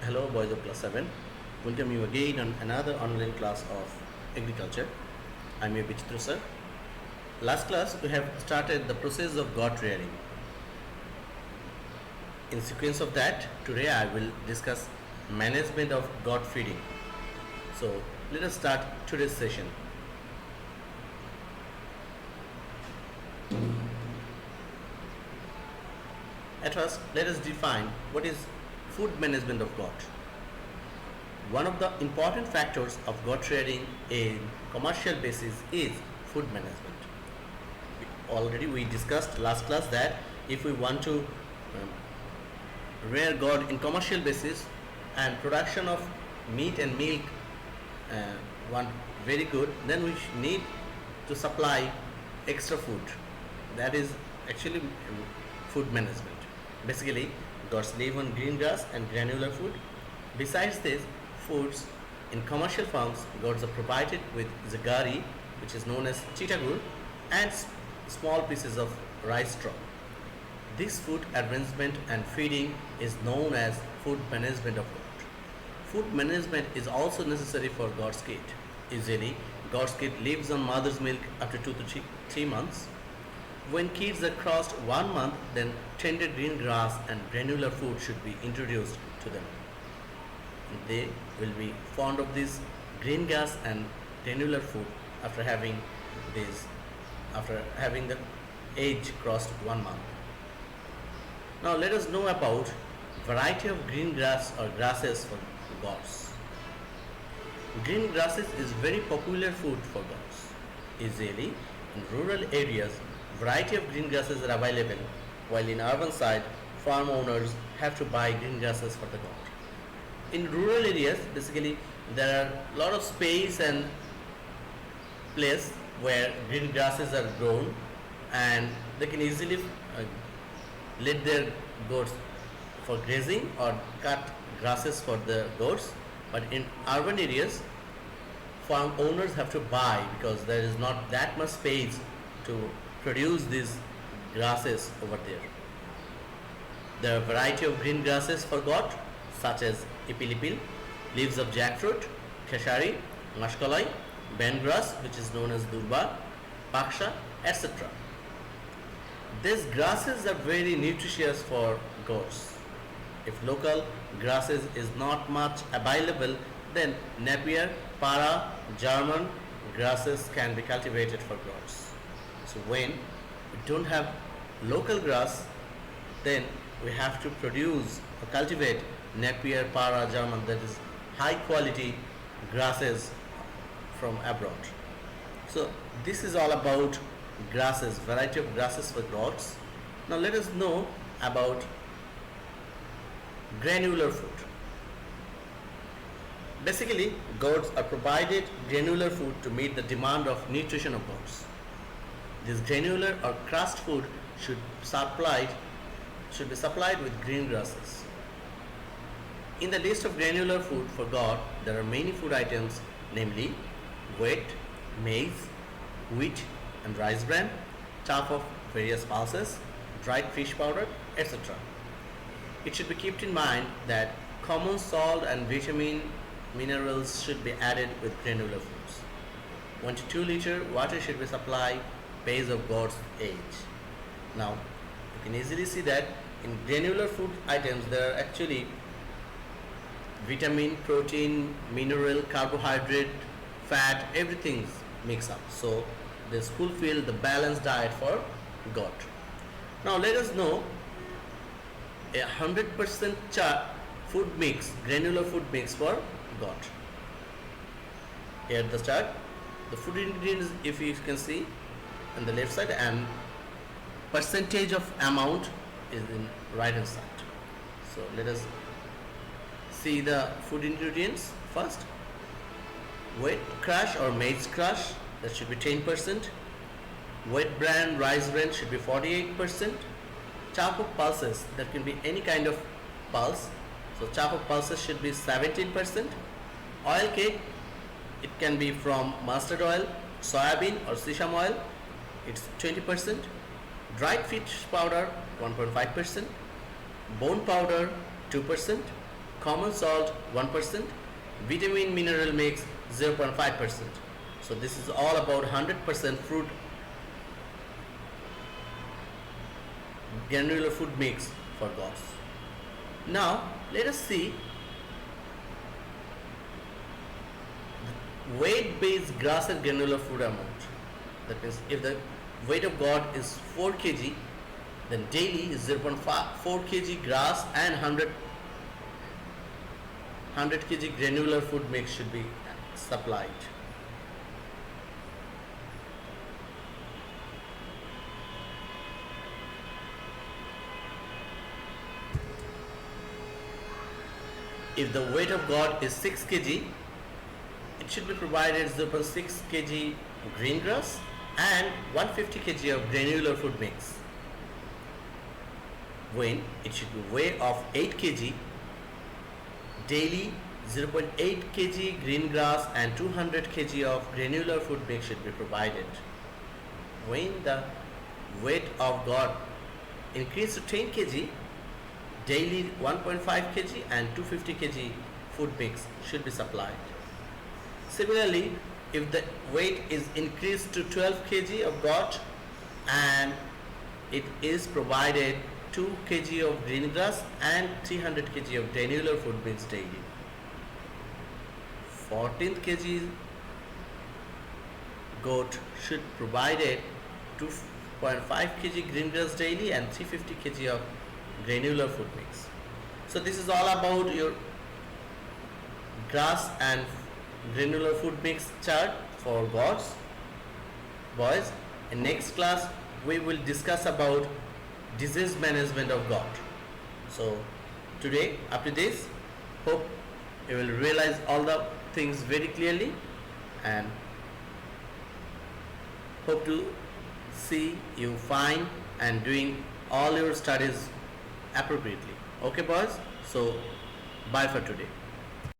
Hello, boys of class 7. Welcome you again on another online class of agriculture. I'm your Vichitra sir. Last class, we have started the process of goat rearing. In sequence of that, today I will discuss management of goat feeding. So, let us start today's session. At first, let us define what is food management of goat. One of the important factors of goat rearing in commercial basis is food management. Already we discussed last class that if we want to rear goat in commercial basis and production of meat and milk want very good, then we need to supply extra food. That is actually food management. Basically, goats live on green grass and granular food. Besides this, foods in commercial farms, goats are provided with zagari, which is known as chitagur, and small pieces of rice straw. This food arrangement and feeding is known as food management of goat. Food management is also necessary for goat's kid. Usually, goat's kid lives on mother's milk after 2 to 3 months. When kids are crossed 1 month, then tender green grass and granular food should be introduced to them. They will be fond of this green grass and granular food after having the age crossed 1 month. Now let us know about variety of green grass or grasses for goats. Green grasses is very popular food for goats. Usually in rural areas, variety of green grasses are available, while in urban side, farm owners have to buy green grasses for the goat. In rural areas, basically, there are a lot of space and place where green grasses are grown, and they can easily let their goats for grazing or cut grasses for the goats. But in urban areas, farm owners have to buy because there is not that much space to produce these grasses over there. There are a variety of green grasses for goat such as ipilipil, leaves of jackfruit, kheshari, mashkalai, bengrass which is known as durba, paksha, etc. These grasses are very nutritious for goats. If local grasses is not much available, then Napier, Para, German grasses can be cultivated for goats. So when we don't have local grass, then we have to produce or cultivate Napier, Para, German, that is high quality grasses from abroad. So this is all about grasses, variety of grasses for goats. Now let us know about granular food. Basically, goats are provided granular food to meet the demand of nutrition of goats. This granular or crushed food should be supplied with green grasses. In the list of granular food for goat, there are many food items, namely wheat, maize, wheat and rice bran, chaff of various pulses, dried fish powder, etc. It should be kept in mind that common salt and minerals should be added with granular foods. 1 to 2 liter water should be supplied based of goat's age. Now, you can easily see that in granular food items there are actually vitamin, protein, mineral, carbohydrate, fat, everything's mixed up. So this fulfill the balanced diet for goat. Now let us know a 100% food mix, granular food mix for goat. Here at the start, the food ingredients, if you can see on the left side, and percentage of amount is in right hand side. So let us see the food ingredients first. Wheat crush or maize crush, that should be 10%. Wheat bran, rice bran should be 48%. Chaff of pulses, that can be any kind of pulse. So chaff of pulses should be 17%. Oil cake, it can be from mustard oil, soybean or sesame oil, it's 20%. Dried fish powder 1.5%, bone powder 2%, common salt 1%, vitamin mineral mix 0.5%. So this is all about 100% fruit granular food mix for goats. Now let us see weight based grass and granular food amount. That means if the weight of goat is 4 kg, then daily is 0.4 kg grass and 100 kg granular food mix should be supplied. If the weight of goat is 6 kg, it should be provided 0.6 kg green grass and 150 kg of granular food mix. When it should be weight of 8 kg, daily 0.8 kg green grass and 200 kg of granular food mix should be provided. When the weight of goat increases to 10 kg, daily 1.5 kg and 250 kg food mix should be supplied. Similarly, if the weight is increased to 12 kg of goat and it is provided 2 kg of green grass and 300 kg of granular food mix daily. 14th kg goat should provided 2.5 kg green grass daily and 350 kg of granular food mix. So this is all about your grass and granular food mix chart for goats. Boys, in next class we will discuss about disease management of goat. So today, after this, hope you will realize all the things very clearly and hope to see you fine and doing all your studies appropriately. Okay boys, so bye for today.